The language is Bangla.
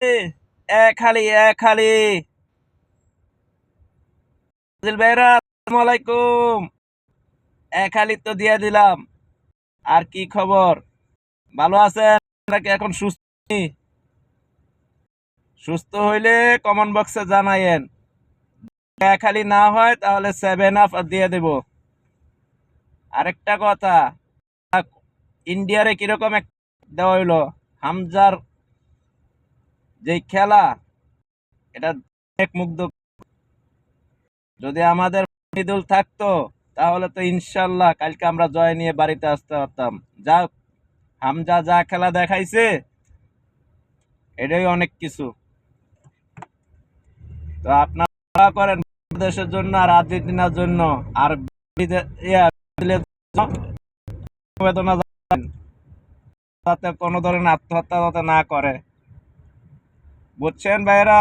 এক হালি এক হালি ভাইরা, আসসালামু আলাইকুম। এক হালি তো দিয়ে দিলাম। আর কি খবর? ভালো আছেন নাকি? এখন সুস্থ? সুস্থ হইলে কমেন্ট বক্সে জানাইয়েন। এক হালি না হয় তাহলে 7 আপ দিয়ে দেব। আরেকটা কথা, ইন্ডিয়ারে কিরকম এক দেওয়া হইলো হামজার যে খেলা, এটা অনেক মুগ্ধ। যদি আমাদের ঈদুল থাকতো তাহলে তো ইনশাল্লাহ কালকে আমরা জয় নিয়ে বাড়িতে আসতে পারতাম। যা হামজা যা খেলা দেখাইছে, এটাই অনেক কিছু। তো আপনারা দোয়া করেন বাংলাদেশের জন্য আর আর্জেন্টিনার জন্য। আর ব্রাজিলের জন্য সমবেদনা জানান, যাতে কোনো ধরনের আত্মহত্যা যাতে না করে। বুঝছেন ভাইরা?